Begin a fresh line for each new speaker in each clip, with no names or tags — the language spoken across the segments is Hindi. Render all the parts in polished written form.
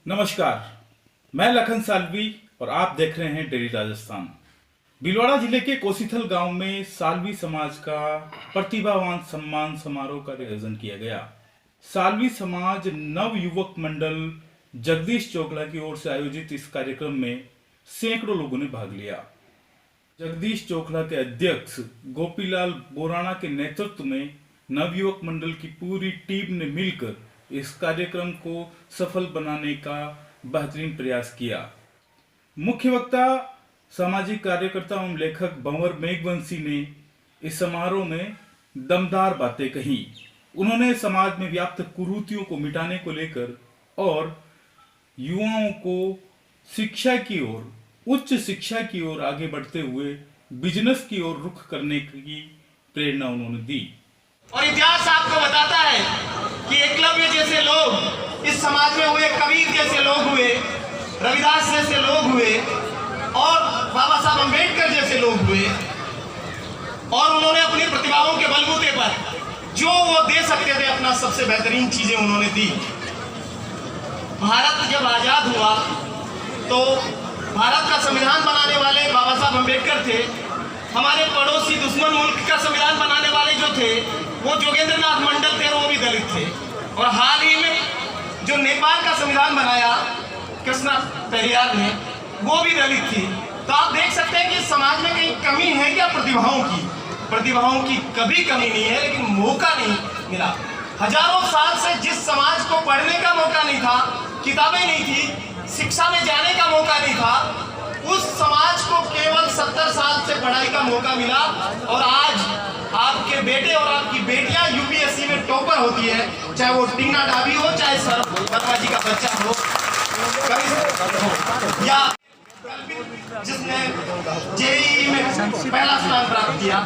नमस्कार, मैं लखन सालवी और आप देख रहे हैं डेली राजस्थान। भीलवाड़ा जिले के कोसीथल गांव में सालवी समाज का प्रतिभावान सम्मान समारोह का आयोजन किया गया। सालवी समाज नव युवक मंडल जगदीश चोखला की ओर से आयोजित इस कार्यक्रम में सैकड़ों लोगों ने भाग लिया। जगदीश चोखला के अध्यक्ष गोपीलाल बोराना के नेतृत्व में नवयुवक मंडल की पूरी टीम ने मिलकर इस कार्यक्रम को सफल बनाने का बेहतरीन प्रयास किया। मुख्य वक्ता सामाजिक कार्यकर्ता एवं लेखक भंवर मेघवंशी ने इस समारोह में दमदार बातें कही। उन्होंने समाज में व्याप्त कुरीतियों को मिटाने को लेकर और युवाओं को शिक्षा की ओर, उच्च शिक्षा की ओर आगे बढ़ते हुए बिजनेस की ओर रुख करने की प्रेरणा उन्होंने दी।
और इतिहास आपको बताता है कि एकलव्य जैसे लोग इस समाज में हुए, कबीर जैसे लोग हुए, रविदास जैसे लोग हुए और बाबा साहब अम्बेडकर जैसे लोग हुए और उन्होंने अपनी प्रतिभाओं के बलबूते पर जो वो दे सकते थे अपना सबसे बेहतरीन चीजें उन्होंने दी। भारत जब आजाद हुआ तो भारत का संविधान बनाने वाले बाबा साहब अम्बेडकर थे। हमारे पड़ोसी दुश्मन मुल्क का संविधान बनाने वाले जो थे वो जोगेंद्र नाथ मंडल थे, वो भी दलित थे। और हाल ही में जो नेपाल का संविधान बनाया कृष्णा पेरियार ने, वो भी दलित थी। तो आप देख सकते हैं कि समाज में कहीं कमी है क्या? प्रतिभाओं की कभी कमी नहीं है, लेकिन मौका नहीं मिला। हजारों साल से जिस समाज को पढ़ने का मौका नहीं था, किताबें नहीं थी, शिक्षा में जाने का मौका नहीं था, उस समाज को केवल 70 साल से पढ़ाई का मौका मिला। और आज आपके बेटे और आपकी बेटियां यूपीएससी में टॉपर होती है, चाहे वो टीना डाबी हो, चाहे शर्मा जी का बच्चा हो, या जिसने जेईई में पहला स्थान प्राप्त किया।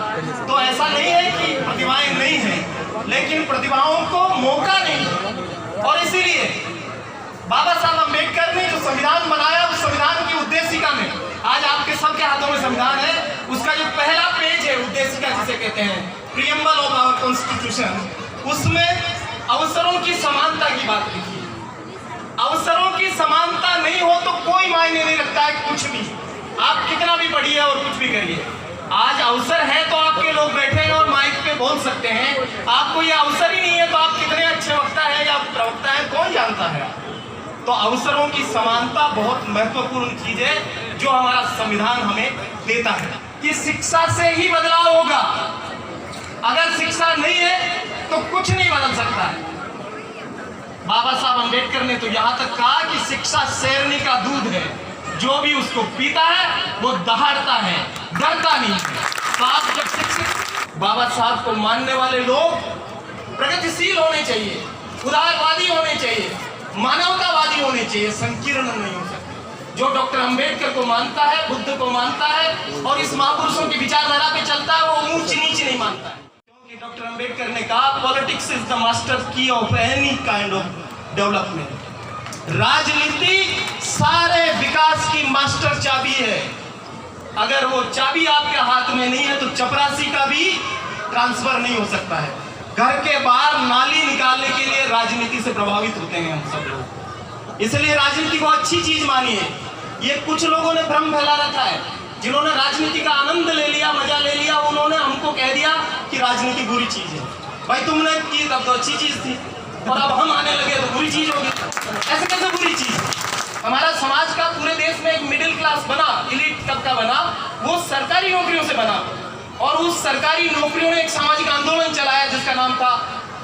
तो ऐसा नहीं है कि प्रतिभाएं नहीं हैं, लेकिन प्रतिभाओं को मौका नहीं। और इसीलिए बाबा साहब अम्बेडकर ने जो संविधान बनाया, उस संविधान की उद्देशिका में आज आपके सबके हाथों में संविधान है, उसका जो पहला पेज है, उद्देशिका जिसे कहते हैं, प्रीएम्बल ऑफ आवर कॉन्स्टिट्यूशन, उसमें अवसरों की समानता की बात लिखी है। अवसरों की समानता नहीं हो तो कोई मायने नहीं रखता है कुछ भी, आप कितना भी पढ़िए और कुछ भी करिए। आज अवसर है तो आपके लोग बैठे हैं और माइक पे बोल सकते हैं। आपको ये अवसर ही नहीं है तो आप कितने अच्छे वक्ता है या प्रवक्ता है कौन जानता है। तो अवसरों की समानता बहुत महत्वपूर्ण चीज है जो हमारा संविधान हमें देता है कि शिक्षा से ही बदलाव होगा। अगर शिक्षा नहीं है तो कुछ नहीं बदल सकता है। बाबा साहब अम्बेडकर ने तो यहां तक कहा कि शिक्षा शेरनी का दूध है, जो भी उसको पीता है वो दहाड़ता है, डरता नहीं है। तो आप जब शिक्षित बाबा साहब को मानने वाले लोग प्रगतिशील होने चाहिए, उदारवादी होने चाहिए, मानवतावादी होने चाहिए, संकीर्ण नहीं हो सकते। जो डॉक्टर अंबेडकर को मानता है, बुद्ध को मानता है और इस महापुरुषों की विचारधारा पे चलता है, वो ऊंच नीच नहीं मानता है। क्योंकि डॉक्टर अंबेडकर ने कहा पॉलिटिक्स इज द मास्टर की of any kind of development. राजनीति सारे विकास की मास्टर चाबी है। अगर वो चाबी आपके हाथ में नहीं है तो चपरासी का भी ट्रांसफर नहीं हो सकता है। घर के बाहर नाली निकालने के लिए राजनीति से प्रभावित होते हैं हम सब लोग, इसलिए राजनीति को अच्छी चीज मानिए। ये कुछ लोगों ने भ्रम फैला रखा है, जिन्होंने राजनीति का आनंद ले लिया, मजा ले लिया, उन्होंने हमको कह दिया कि राजनीति बुरी चीज है। भाई तुमने की तब तो अच्छी चीज थी और अब हम आने लगे तो बुरी चीज होगी। ऐसे कैसे बुरी चीज? हमारा समाज का पूरे देश में एक मिडिल क्लास बना, एलीट तबका बना, वो सरकारी नौकरियों से बना। और उस सरकारी नौकरियों ने एक सामाजिक आंदोलन चलाया जिसका नाम था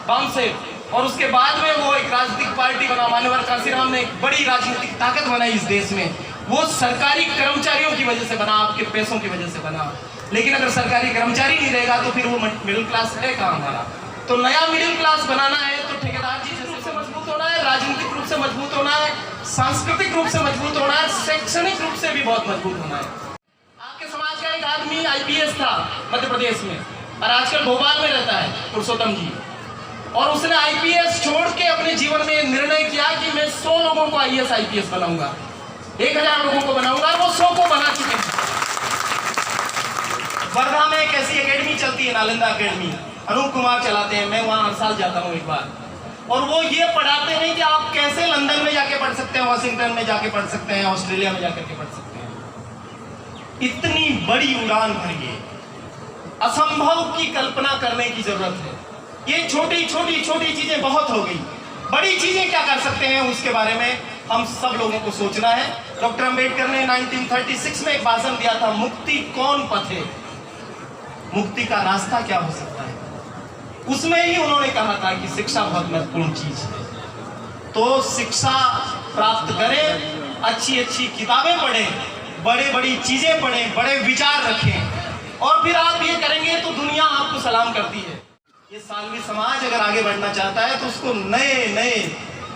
बामसेव, और उसके बाद में वो एक राजनीतिक पार्टी बना। मान्यवर कांशीराम ने एक बड़ी राजनीतिक ताकत बनाई इस देश में। वो सरकारी कर्मचारियों की वजह से बना, आपके पैसों की वजह से बना। लेकिन अगर सरकारी कर्मचारी नहीं रहेगा तो फिर वो मिडिल क्लास है कहाँ हमारा? तो नया मिडिल क्लास बनाना है तो ठेकेदार जी रूप से मजबूत होना है, राजनीतिक रूप से मजबूत होना है, सांस्कृतिक रूप से मजबूत होना है, शैक्षणिक रूप से भी बहुत मजबूत होना है। आपके समाज का एक आदमी आईपीएस था मध्य प्रदेश में और आजकल भोपाल में रहता है, पुरुषोत्तम जी। और उसने आईपीएस छोड़ के अपने जीवन में निर्णय किया कि मैं 100 लोगों को आईएएस आईपीएस बनाऊंगा, 1000 लोगों को बनाऊंगा। वो 100 को बना चुके हैं। वर्धा में एक ऐसी एकेडमी चलती है, नालंदा एकेडमी, अनूप कुमार चलाते हैं। मैं वहां हर साल जाता हूँ एक बार। और वो ये पढ़ाते हैं कि आप कैसे लंदन में जाके पढ़ सकते हैं वॉशिंगटन में जाके पढ़ सकते हैं, ऑस्ट्रेलिया में जाकर के पढ़ सकते हैं। इतनी बड़ी उड़ान भरिए, असंभव की कल्पना करने की जरूरत है। ये छोटी छोटी छोटी चीजें बहुत हो गई, बड़ी चीजें क्या कर सकते हैं उसके बारे में हम सब लोगों को सोचना है। डॉक्टर अंबेडकर ने 1936 में एक भाषण दिया था, मुक्ति कौन पथे, मुक्ति का रास्ता क्या हो सकता है। उसमें ही उन्होंने कहा था कि शिक्षा बहुत महत्वपूर्ण चीज है। तो शिक्षा प्राप्त करें, अच्छी अच्छी किताबें पढ़ें, बड़े बड़ी चीजें पढ़ें, बड़े विचार रखें, और फिर आप ये करेंगे तो दुनिया आपको सलाम करती है। ये सालवी समाज अगर आगे बढ़ना चाहता है तो उसको नए नए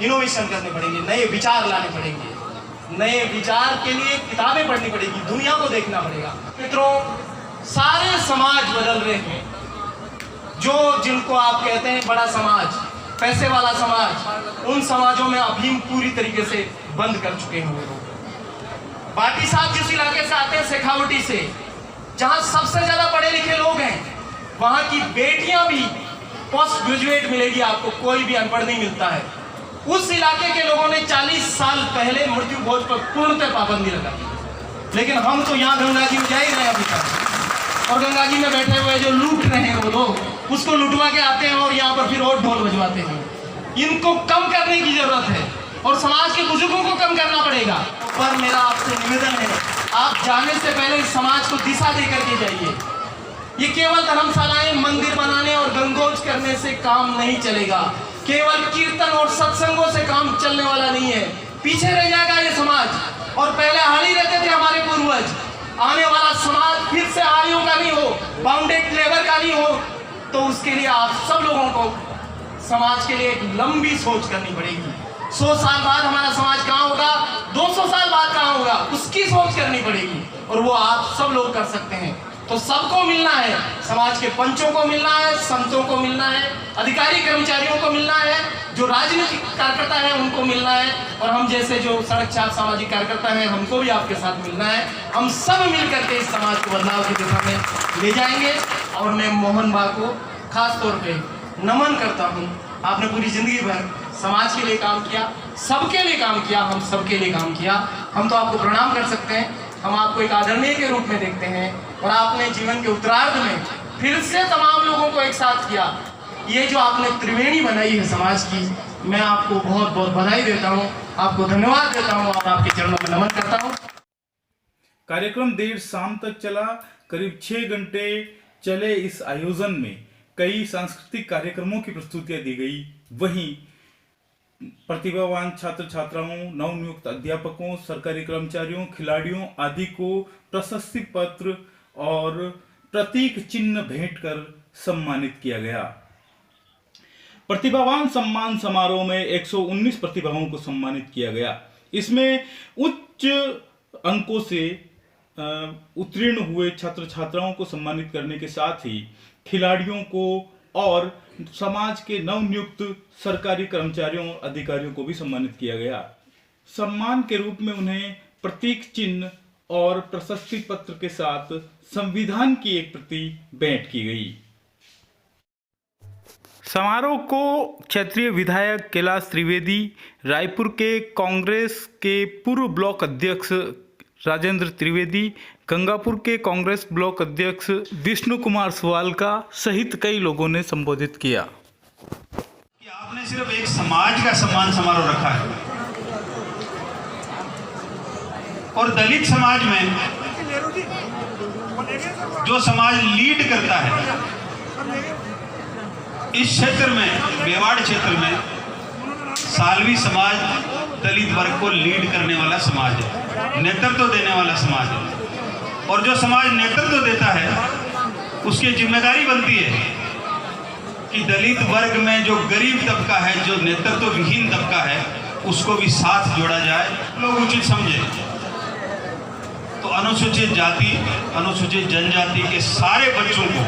इनोवेशन करने पड़ेंगे, नए विचार लाने पड़ेंगे। नए विचार के लिए किताबें पढ़नी पड़ेगी, दुनिया को देखना पड़ेगा। मित्रों, सारे समाज बदल रहे हैं। जो जिनको आप कहते हैं बड़ा समाज, पैसे वाला समाज, उन समाजों में अफीम पूरी तरीके से बंद कर चुके हैं वो लोग। बाटी साहब जिस इलाके से आते हैं, शेखावटी से, जहां सबसे ज्यादा पढ़े लिखे लोग हैं, वहां की बेटियां भी पोस्ट ग्रेजुएट मिलेगी आपको, कोई भी अनपढ़ नहीं मिलता है। उस इलाके के लोगों ने 40 साल पहले मृत्यु भोज पर पूर्णतः पाबंदी लगा दी, लेकिन हम तो यहाँ गंगा जी में जा ही रहे हैं अभी तक। और गंगा जी में बैठे हुए जो लूट रहे हैं वो लोग, उसको लुटवा के आते हैं और यहाँ पर फिर और ढोल बजवाते हैं। इनको कम करने की जरूरत है और समाज के बुजुर्गों को कम करना पड़ेगा। पर मेरा आपसे निवेदन है, आप जाने से पहले इस समाज को दिशा दे करके जाइए। ये केवल धर्मशालाएं, मंदिर बनाने और गंगोज करने से काम नहीं चलेगा। केवल कीर्तन और सत्संगों से काम चलने वाला नहीं है। पीछे रह जाएगा ये समाज। और पहले हाली रहते थे हमारे पूर्वज, आने वाला समाज फिर से हालियों का नहीं हो, बाउंडेड लेबर का नहीं हो। तो उसके लिए आप सब लोगों को समाज के लिए एक लंबी सोच करनी पड़ेगी। 100 साल बाद हमारा समाज कहाँ होगा, 200 साल बाद कहाँ होगा, उसकी सोच करनी पड़ेगी। और वो आप सब लोग कर सकते हैं। तो सबको मिलना है, समाज के पंचों को मिलना है, संतों को मिलना है, अधिकारी कर्मचारियों को मिलना है, जो राजनीतिक कार्यकर्ता है उनको मिलना है, और हम जैसे जो सड़क छाप सामाजिक कार्यकर्ता हैं हमको भी आपके साथ मिलना है। हम सब मिल करके इस समाज को बदलाव की दिशा में ले जाएंगे। और मैं मोहन बा को खास तौर पे नमन करता हूँ। आपने पूरी जिंदगी भर समाज के लिए काम किया, सबके लिए काम किया, हम सबके लिए काम किया। हम तो आपको प्रणाम कर सकते हैं, हम आपको एक आदरणीय के रूप में देखते हैं। और आपने जीवन के उत्तरार्ध में फिर से तमाम लोगों को एक साथ किया। ये जो आपने त्रिवेणी बनाई है समाज की, मैं आपको बहुत बहुत बधाई देता हूँ, आपको धन्यवाद देता हूँ और आपके चरणों में नमन करता हूँ।
कार्यक्रम देर शाम तक चला। करीब 6 घंटे चले इस आयोजन में कई सांस्कृतिक कार्यक्रमों की प्रस्तुतियां दी गई। वहीं प्रतिभावान छात्र छात्राओं, नवनियुक्त अध्यापकों, सरकारी कर्मचारियों, खिलाड़ियों आदि को प्रशस्ति पत्र और प्रतीक चिन्ह भेंट कर सम्मानित किया गया। प्रतिभावान सम्मान समारोह में 119 प्रतिभाओं को सम्मानित किया गया। इसमें उच्च अंकों से उत्तीर्ण हुए छात्र छात्राओं को सम्मानित करने के साथ ही खिलाड़ियों को और समाज के नवनियुक्त सरकारी कर्मचारियों और अधिकारियों को भी सम्मानित किया गया। सम्मान के रूप में उन्हें प्रतीक चिन्ह और प्रशस्ति पत्र के साथ संविधान की एक प्रति भेंट की गई। समारोह को क्षेत्रीय विधायक कैलाश त्रिवेदी, रायपुर के कांग्रेस के पूर्व ब्लॉक अध्यक्ष राजेंद्र त्रिवेदी, गंगापुर के कांग्रेस ब्लॉक अध्यक्ष विष्णु कुमार सुवालका सहित कई लोगों ने संबोधित किया।
कि आपने सिर्फ एक समाज का सम्मान समारोह रखा है और दलित समाज में जो समाज लीड करता है, इस क्षेत्र में, मेवाड़ क्षेत्र में सालवी समाज दलित वर्ग को लीड करने वाला समाज है, नेतृत्व देने वाला समाज है। और जो समाज नेतृत्व देता है उसकी जिम्मेदारी बनती है कि दलित वर्ग में जो गरीब तबका है, जो नेतृत्व विहीन तबका है, उसको भी साथ जोड़ा जाए। लोग उचित समझे तो अनुसूचित जाति, अनुसूचित जनजाति के सारे बच्चों को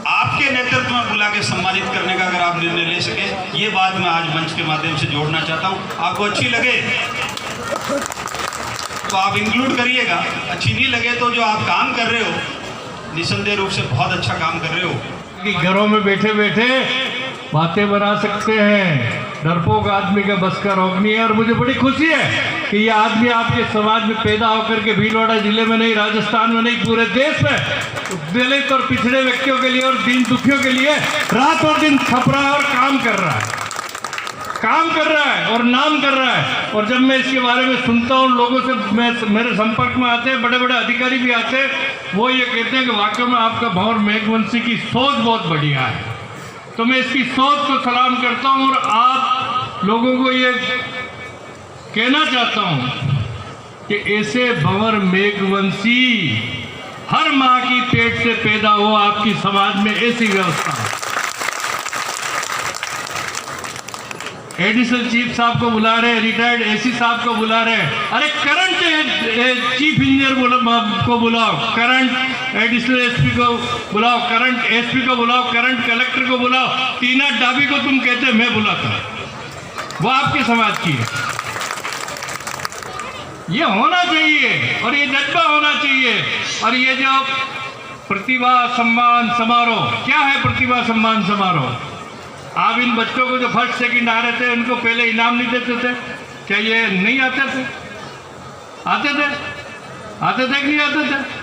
आपके नेतृत्व में बुला के सम्मानित करने का अगर आप निर्णय ले सके, ये बात मैं आज मंच के माध्यम से जोड़ना चाहता हूँ। आपको अच्छी लगे तो आप इंक्लूड करिएगा, अच्छी नहीं लगे तो जो आप काम कर रहे हो निसंदेह रूप से बहुत अच्छा काम कर रहे हो।
कि घरों में बैठे बैठे बातें बना सकते हैं, डरपोक आदमी का बस का रोक नहीं है। और मुझे बड़ी खुशी है कि ये आदमी आपके समाज में पैदा होकर के भीलवाड़ा जिले में नहीं, राजस्थान में नहीं, पूरे देश में दलित और पिछड़े व्यक्तियों के लिए और दीन दुखियों के लिए रात और दिन खप रहा है और काम कर रहा है, काम कर रहा है और नाम कर रहा है। और जब मैं इसके बारे में सुनता हूँ, लोगों से मेरे संपर्क में आते हैं, बड़े बड़े अधिकारी भी आते हैं, वो ये कहते हैं कि वाकई में आपका भंवर मेघवंशी की सोच बहुत बढ़िया है। तो मैं इसकी सोच को सलाम करता हूँ और आप लोगों को ये कहना चाहता हूँ कि ऐसे भंवर मेघवंशी हर माँ की पेट से पैदा हो, आपकी समाज में ऐसी व्यवस्था है। एडिशनल चीफ साहब को बुला रहे हैं, रिटायर्ड एसी साहब को बुला रहे हैं, अरे करंट चीफ इंजीनियर को बुलाओ, करंट एडिशनल एसपी को बुलाओ, करंट एसपी को बुलाओ, करंट कलेक्टर को बुलाओ। तीना डाबी को तुम कहते मैं बुलाता, वो आपके समाज की है। ये होना चाहिए और ये जज्बा होना चाहिए। और ये जो प्रतिभा सम्मान समारोह, क्या है प्रतिभा सम्मान समारोह? आप इन बच्चों को जो फर्स्ट सेकंड आ रहे थे उनको पहले इनाम नहीं देते थे? क्या ये नहीं आते थे? आते थे, आते थे कि नहीं आते थे?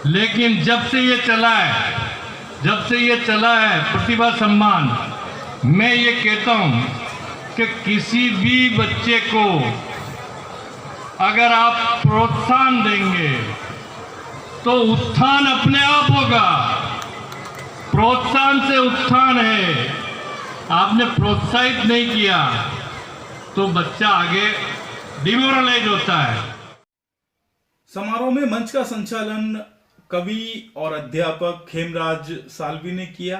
लेकिन जब से ये चला है प्रतिभा सम्मान, मैं ये कहता हूं कि किसी भी बच्चे को अगर आप प्रोत्साहन देंगे तो उत्थान अपने आप होगा। प्रोत्साहन से उत्थान है। आपने प्रोत्साहित नहीं किया तो बच्चा आगे डिमोरलाइज होता है।
समारोह में मंच का संचालन कवि और अध्यापक खेमराज साल्वी ने किया।